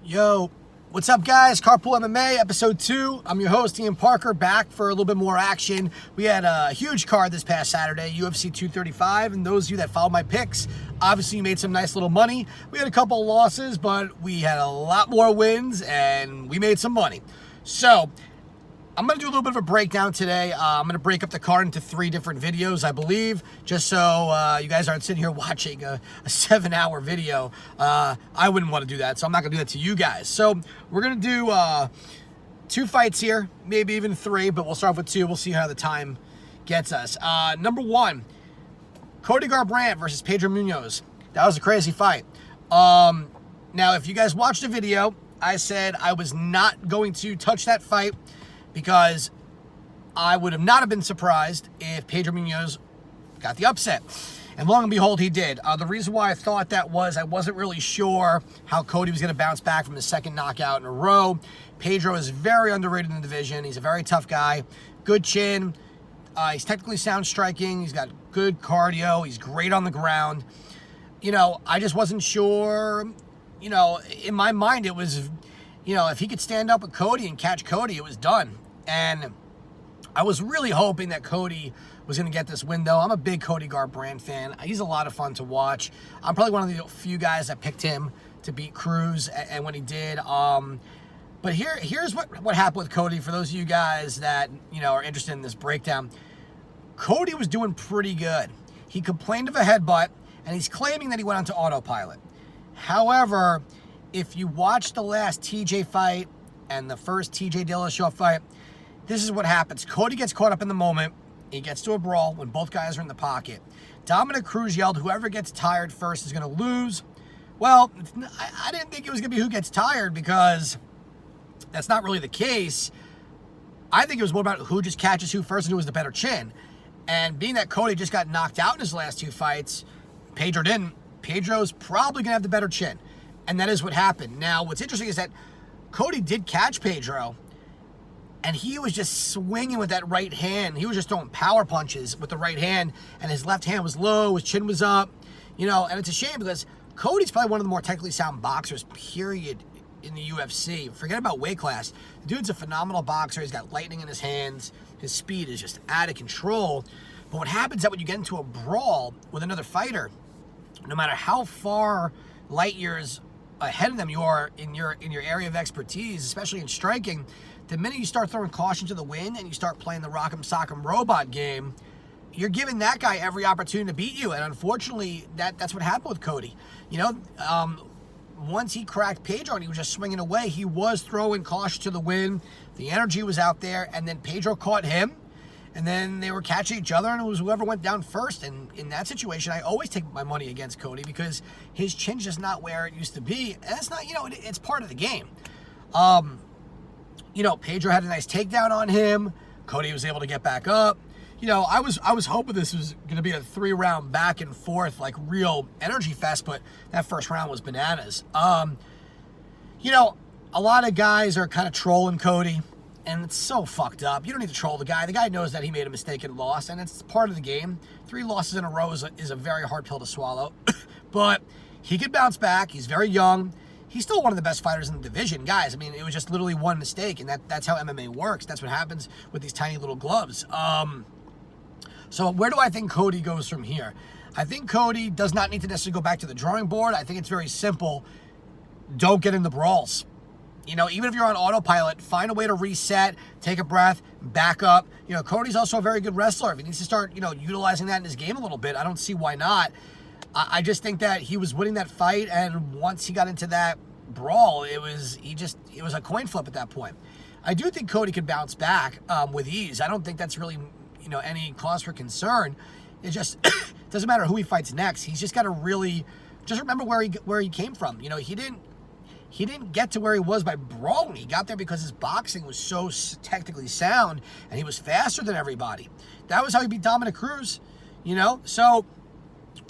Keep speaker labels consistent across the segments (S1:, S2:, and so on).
S1: Yo, what's up, guys? Carpool MMA, episode 2. I'm your host, Ian Parker, back for a little bit more action. We had a huge card this past Saturday, UFC 235, and those of you that followed my picks, obviously you made some nice little money. We had a couple of losses, but we had a lot more wins, and we made some money. So, I'm going to do a little bit of a breakdown today. I'm going to break up the card into 3 different videos, I believe, just so you guys aren't sitting here watching a 7-hour video. I wouldn't want to do that, so I'm not going to do that to you guys. So we're going to do 2 fights here, maybe even 3, but we'll start off with 2. We'll see how the time gets us. Number 1, Cody Garbrandt versus Pedro Munoz. That was a crazy fight. Now, if you guys watched the video, I said I was not going to touch that fight, because I would have not have been surprised if Pedro Munoz got the upset. And lo and behold, he did. The reason why I thought that was I wasn't really sure how Cody was going to bounce back from the second knockout in a row. Pedro is very underrated in the division. He's a very tough guy. Good chin. He's technically sound striking. He's got good cardio. He's great on the ground. You know, I just wasn't sure. You know, in my mind, it was, you know, if he could stand up with Cody and catch Cody, it was done. And I was really hoping that Cody was going to get this win, though. I'm a big Cody Garbrandt fan. He's a lot of fun to watch. I'm probably one of the few guys that picked him to beat Cruz, and when he did. But here's what happened with Cody. For those of you guys that, you know, are interested in this breakdown, Cody was doing pretty good. He complained of a headbutt, and he's claiming that he went onto autopilot. However, if you watch the last TJ fight and the first TJ Dillashaw fight, this is what happens. Cody gets caught up in the moment. He gets to a brawl when both guys are in the pocket. Dominic Cruz yelled, whoever gets tired first is going to lose. Well, I didn't think it was going to be who gets tired, because that's not really the case. I think it was more about who just catches who first and who has the better chin. And being that Cody just got knocked out in his last 2 fights, Pedro didn't. Pedro's probably going to have the better chin. And that is what happened. Now, what's interesting is that Cody did catch Pedro, and he was just swinging with that right hand. He was just throwing power punches with the right hand, and his left hand was low, his chin was up. You know, and it's a shame, because Cody's probably one of the more technically sound boxers, period, in the UFC. Forget about weight class. The dude's a phenomenal boxer. He's got lightning in his hands. His speed is just out of control. But what happens is that when you get into a brawl with another fighter, no matter how far light years ahead of them you are in your area of expertise, especially in striking, the minute you start throwing caution to the wind and you start playing the rock'em sock'em robot game, you're giving that guy every opportunity to beat you. And unfortunately, that's what happened with Cody. You know, once he cracked Pedro and he was just swinging away, he was throwing caution to the wind. The energy was out there, and then Pedro caught him, and then they were catching each other, and it was whoever went down first. And in that situation, I always take my money against Cody, because his chin's just not where it used to be. And that's not, you know, it's part of the game. You know, Pedro had a nice takedown on him. Cody was able to get back up. You know, I was hoping this was going to be a 3-round back and forth, like real energy fest, but that first round was bananas. You know, a lot of guys are kind of trolling Cody, and it's so fucked up. You don't need to troll the guy. The guy knows that he made a mistake and lost, and it's part of the game. 3 losses in a row is a very hard pill to swallow. But he could bounce back. He's very young. He's still one of the best fighters in the division. Guys, I mean, it was just literally one mistake, and that's how MMA works. That's what happens with these tiny little gloves. So where do I think Cody goes from here? I think Cody does not need to necessarily go back to the drawing board. I think it's very simple. Don't get in the brawls. You know, even if you're on autopilot, find a way to reset, take a breath, back up. You know, Cody's also a very good wrestler. If he needs to start, you know, utilizing that in his game a little bit, I don't see why not. I just think that he was winning that fight, and once he got into that brawl, it was a coin flip at that point. I do think Cody could bounce back with ease. I don't think that's really, you know, any cause for concern. It just doesn't matter who he fights next. He's just got to really just remember where he came from. You know, he didn't get to where he was by brawling. He got there because his boxing was so technically sound, and he was faster than everybody. That was how he beat Dominic Cruz. You know, so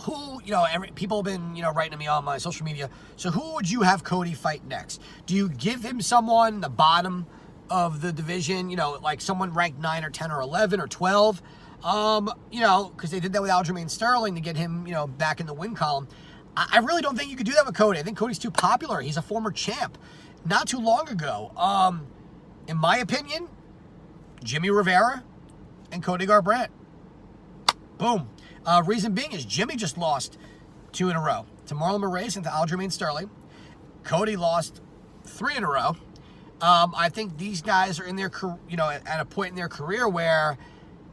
S1: who, you know, people have been, you know, writing to me on my social media. So who would you have Cody fight next? Do you give him someone the bottom of the division, you know, like someone ranked 9 or 10 or 11 or 12? You know, because they did that with Aljamain Sterling to get him, you know, back in the win column. I really don't think you could do that with Cody. I think Cody's too popular. He's a former champ. Not too long ago, in my opinion, Jimmy Rivera and Cody Garbrandt. Boom. Reason being is Jimmy just lost 2 in a row to Marlon Moraes and to Aljamain Sterling. Cody lost 3 in a row. I think these guys are in their, at a point in their career where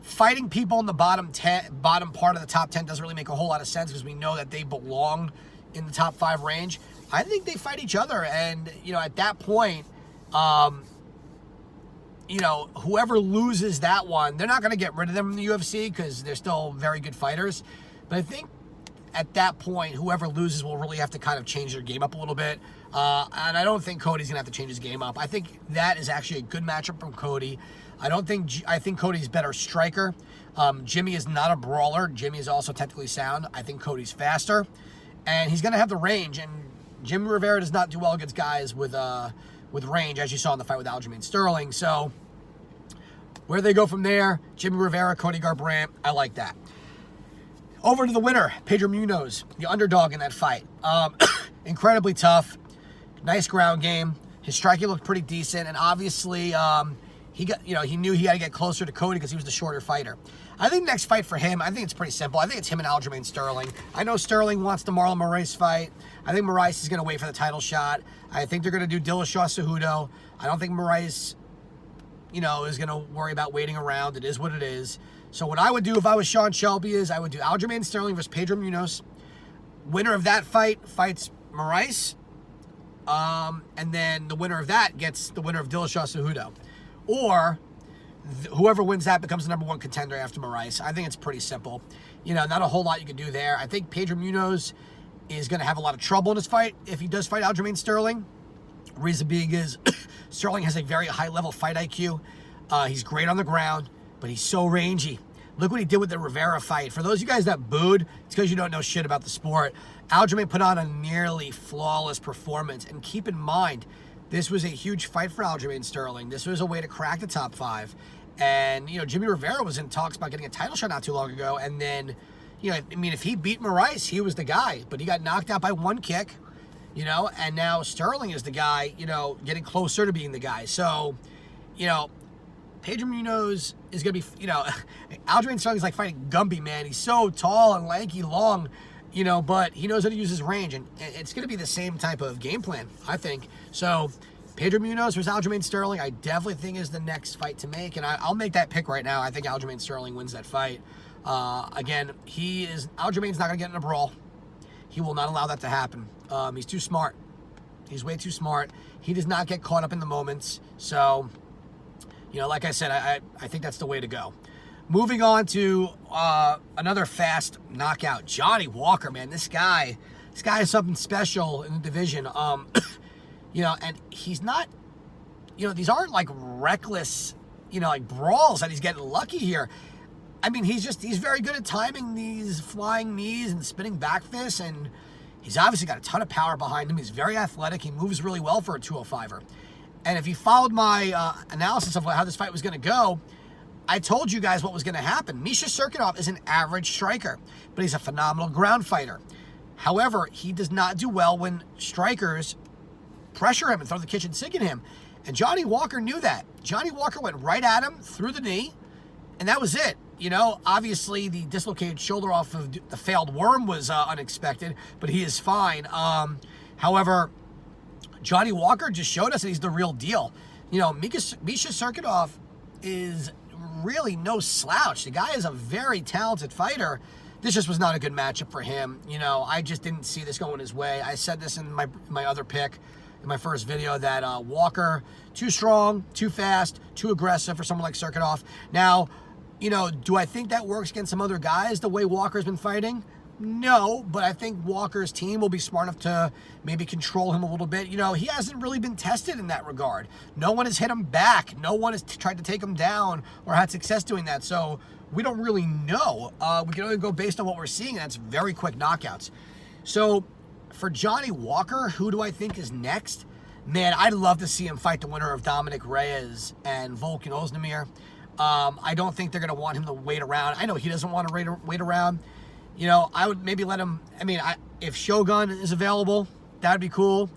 S1: fighting people in the bottom part of the top 10 doesn't really make a whole lot of sense because we know that they belong in the top 5 range. I think they fight each other, and at that point, whoever loses that one, they're not going to get rid of them in the UFC because they're still very good fighters. But I think at that point, whoever loses will really have to kind of change their game up a little bit. And I don't think Cody's going to have to change his game up. I think that is actually a good matchup from Cody. I think Cody's better striker. Jimmy is not a brawler. Jimmy is also technically sound. I think Cody's faster. And he's going to have the range. And Jimmy Rivera does not do well against guys with range, as you saw in the fight with Aljamain Sterling. So where they go from there, Jimmy Rivera, Cody Garbrandt, I like that. Over to the winner, Pedro Munoz, the underdog in that fight. Incredibly tough, nice ground game. His striking looked pretty decent, and obviously he knew he had to get closer to Cody because he was the shorter fighter. I think next fight for him, I think it's pretty simple. I think it's him and Aljamain Sterling. I know Sterling wants the Marlon Moraes fight. I think Moraes is going to wait for the title shot. I think they're going to do Dillashaw Cejudo. I don't think Moraes, is going to worry about waiting around. It is what it is. So what I would do if I was Sean Shelby is I would do Aljamain Sterling versus Pedro Munoz. Winner of that fight fights Moraes. And then the winner of that gets the winner of Dillashaw Cejudo. Or whoever wins that becomes the number 1 contender after Moraes. I think it's pretty simple. Not a whole lot you can do there. I think Pedro Munoz is going to have a lot of trouble in this fight if he does fight Aljamain Sterling. Reason being is Sterling has a very high-level fight IQ. He's great on the ground, but he's so rangy. Look what he did with the Rivera fight. For those of you guys that booed, it's because you don't know shit about the sport. Aljamain put on a nearly flawless performance. And keep in mind, this was a huge fight for Aljamain Sterling. This was a way to crack the top 5. And, Jimmy Rivera was in talks about getting a title shot not too long ago. And then, if he beat Moraes, he was the guy. But he got knocked out by 1 kick, and now Sterling is the guy, getting closer to being the guy. So, Pedro Munoz is going to be, Aljamain Sterling is like fighting Gumby, man. He's so tall and lanky, long, but he knows how to use his range. And it's going to be the same type of game plan, I think. So Pedro Munoz versus Aljamain Sterling, I definitely think is the next fight to make. And I'll make that pick right now. I think Aljamain Sterling wins that fight. Again, Aljamain's not going to get in a brawl. He will not allow that to happen. He's too smart. He's way too smart. He does not get caught up in the moments. So, like I said, I think that's the way to go. Moving on to another fast knockout. Johnny Walker, man. This guy is something special in the division. And he's not, these aren't like reckless, like brawls that he's getting lucky here. I mean, he's very good at timing these flying knees and spinning back fists, and he's obviously got a ton of power behind him. He's very athletic. He moves really well for a 205er. And if you followed my analysis of how this fight was going to go, I told you guys what was going to happen. Misha Serkinov is an average striker, but he's a phenomenal ground fighter. However, he does not do well when strikers pressure him and throw the kitchen sink at him. And Johnny Walker knew that. Johnny Walker went right at him, through the knee, and that was it. Obviously the dislocated shoulder off of the failed worm was unexpected, but he is fine. However, Johnny Walker just showed us that he's the real deal. Misha Serkinov is really no slouch. The guy is a very talented fighter. This just was not a good matchup for him. I just didn't see this going his way. I said this in my other pick, in my first video, that Walker, too strong, too fast, too aggressive for someone like Serkinov. Now, do I think that works against some other guys the way Walker's been fighting? No, but I think Walker's team will be smart enough to maybe control him a little bit. He hasn't really been tested in that regard. No one has hit him back. No one has tried to take him down or had success doing that. So we don't really know. We can only go based on what we're seeing, and that's very quick knockouts. So for Johnny Walker, who do I think is next? Man, I'd love to see him fight the winner of Dominic Reyes and Volkan Ozdemir. I don't think they're going to want him to wait around. I know he doesn't want to wait around. You know, I would maybe let him, if Shogun is available, that would be cool.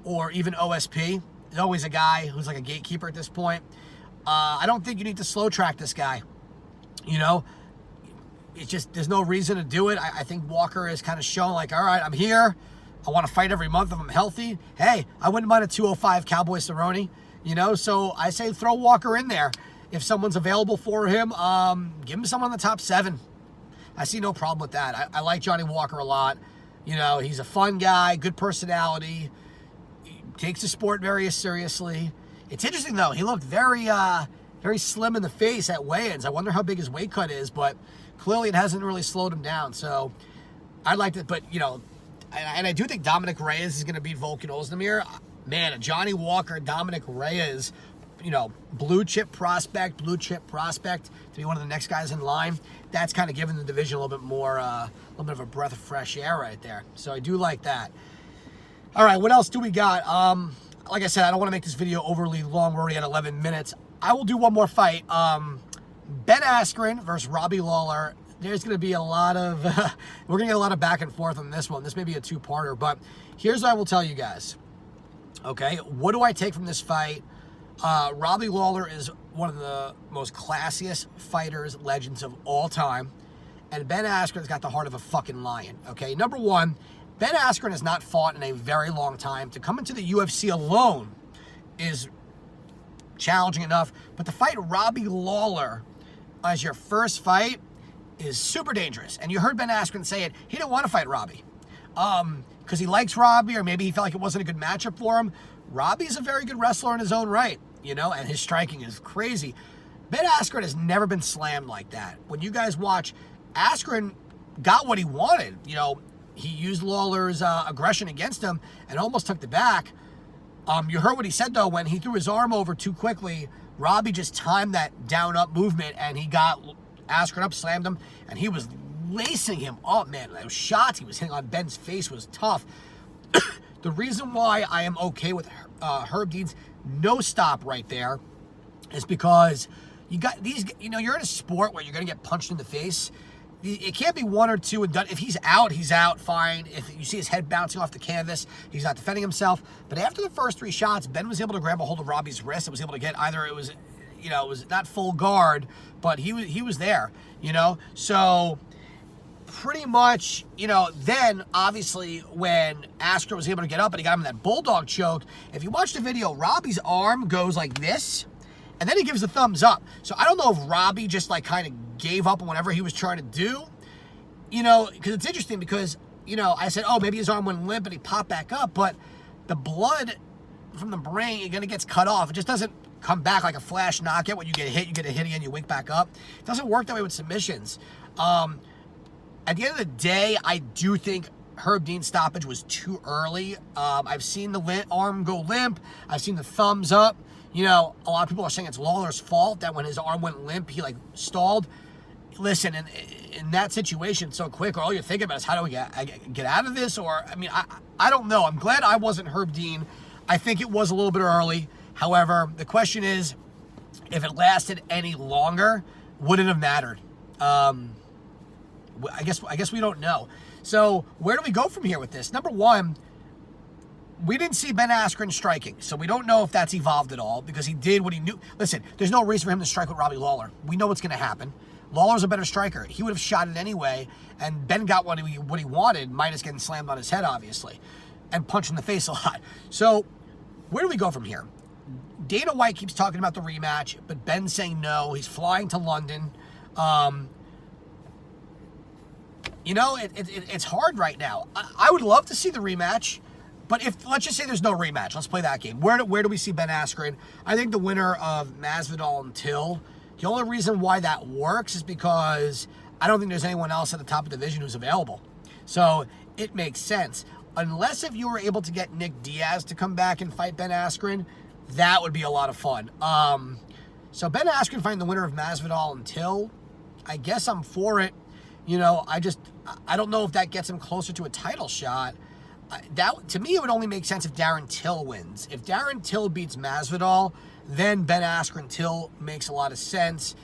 S1: Or even OSP. There's always a guy who's like a gatekeeper at this point. I don't think you need to slow track this guy. You know, it's just, there's no reason to do it. I think Walker is kind of shown like, all right, I'm here. I want to fight every month if I'm healthy. Hey, I wouldn't mind a 205 Cowboy Cerrone, you know? So I say throw Walker in there. If someone's available for him, give him someone in the top 7. I see no problem with that. I like Johnny Walker a lot. You know, he's a fun guy, good personality. He takes the sport very seriously. It's interesting, though. He looked very slim in the face at weigh-ins. I wonder how big his weight cut is, but clearly it hasn't really slowed him down. So I'd like to, but, you know, and I do think Dominic Reyes is going to beat Volkan Ozdemir. Man, a Johnny Walker, Dominic Reyes, you know, blue chip prospect to be one of the next guys in line. That's kind of giving the division a little bit more, a little bit of a breath of fresh air right there. So I do like that. All right, what else do we got? Like I said, I don't want to make this video overly long. We're already at 11 minutes. I will do one more fight. Ben Askren versus Robbie Lawler. There's going to be a lot of, we're going to get a lot of back and forth on this one. This may be a two-parter, but here's what I will tell you guys. Okay, what do I take from this fight? Robbie Lawler is one of the most classiest fighters, legends of all time. And Ben Askren's got the heart of a fucking lion, okay? Number one, Ben Askren has not fought in a very long time. To come into the UFC alone is challenging enough. But to fight Robbie Lawler as your first fight is super dangerous. And you heard Ben Askren say it. He didn't want to fight Robbie because he likes Robbie, or maybe he felt like it wasn't a good matchup for him. Robbie's a very good wrestler in his own right, you know, and his striking is crazy. Ben Askren has never been slammed like that. When you guys watch, Askren got what he wanted. You know, he used Lawler's aggression against him and almost took the back. You heard what he said, though, when he threw his arm over too quickly. Robbie just timed that down-up movement, and he got Askren up, slammed him, and he was lacing him up, man. Those shots he was hitting on Ben's face was tough. The reason why I am okay with Herb Dean's no stop right there is because you got these, you know, you're in a sport where you're going to get punched in the face. It can't be one or two and done. If he's out, fine. If you see his head bouncing off the canvas, he's not defending himself. But after the first 3 shots, Ben was able to grab a hold of Robbie's wrist and was able to get either it was, you know, it was not full guard, but he was there, you know. So pretty much, you know, then obviously when Askren was able to get up and he got him in that bulldog choke, if you watch the video, Robbie's arm goes like this, and then he gives the thumbs up. So I don't know if Robbie just like kind of gave up on whatever he was trying to do, you know, because it's interesting because, you know, I said, oh, maybe his arm went limp and he popped back up, but the blood from the brain, it gets cut off. It just doesn't come back like a flash knockout. When you get a hit again, you wake back up. It doesn't work that way with submissions. At the end of the day, I do think Herb Dean's stoppage was too early. I've seen the arm go limp. I've seen the thumbs up. You know, a lot of people are saying it's Lawler's fault that when his arm went limp, he like stalled. Listen, in that situation so quick, all you're thinking about is how do we get out of this? Or, I mean, I don't know. I'm glad I wasn't Herb Dean. I think it was a little bit early. However, the question is, if it lasted any longer, would it have mattered? I guess we don't know. So where do we go from here with this? Number one, we didn't see Ben Askren striking, so we don't know if that's evolved at all because he did what he knew. Listen, there's no reason for him to strike with Robbie Lawler. We know what's going to happen. Lawler's a better striker. He would have shot it anyway, and Ben got what he wanted, minus getting slammed on his head, obviously, and punched in the face a lot. So where do we go from here? Dana White keeps talking about the rematch, but Ben's saying no. He's flying to London. You know, it's hard right now. I would love to see the rematch, but if, let's just say there's no rematch. Let's play that game. Where do we see Ben Askren? I think the winner of Masvidal and Till. The only reason why that works is because I don't think there's anyone else at the top of the division who's available. So it makes sense. Unless if you were able to get Nick Diaz to come back and fight Ben Askren, that would be a lot of fun. So Ben Askren fighting the winner of Masvidal and Till, I guess I'm for it. You know, I don't know if that gets him closer to a title shot. That, to me, it would only make sense if Darren Till wins. If Darren Till beats Masvidal, then Ben Askren Till makes a lot of sense.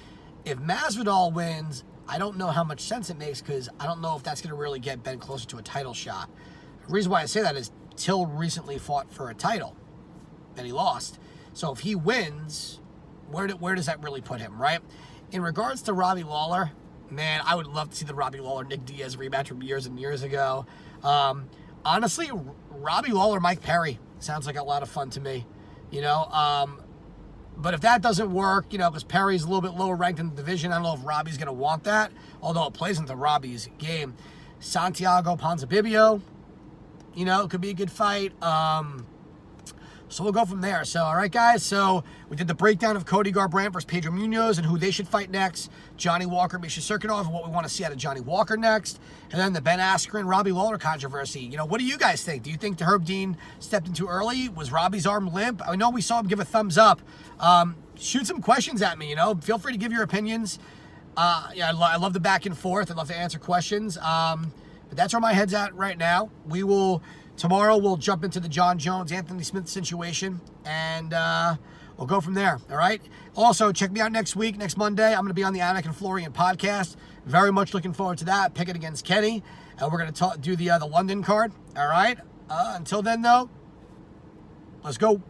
S1: If Masvidal wins, I don't know how much sense it makes because I don't know if that's going to really get Ben closer to a title shot. The reason why I say that is Till recently fought for a title and he lost. So if he wins, where does that really put him, right? In regards to Robbie Lawler, man, I would love to see the Robbie Lawler-Nick Diaz rematch from years and years ago. Honestly, Robbie Lawler-Mike Perry sounds like a lot of fun to me, you know. But if that doesn't work, you know, because Perry's a little bit lower ranked in the division, I don't know if Robbie's going to want that, although it plays into Robbie's game. Santiago Ponzinibbio, you know, it could be a good fight. So we'll go from there. So, all right, guys. So we did the breakdown of Cody Garbrandt versus Pedro Munoz and who they should fight next. Johnny Walker, Misha Cirkunov, and what we want to see out of Johnny Walker next. And then the Ben Askren, Robbie Lawler controversy. You know, what do you guys think? Do you think Herb Dean stepped in too early? Was Robbie's arm limp? I know we saw him give a thumbs up. Shoot some questions at me, you know. Feel free to give your opinions. Yeah, I love the back and forth. I'd love to answer questions. But that's where my head's at right now. Tomorrow we'll jump into the John Jones, Anthony Smith situation, and we'll go from there, all right? Also, check me out next week, next Monday. I'm going to be on the Anik and Florian podcast. Very much looking forward to that. Pick it against Kenny, and we're going to do the London card, all right? Until then, though, let's go.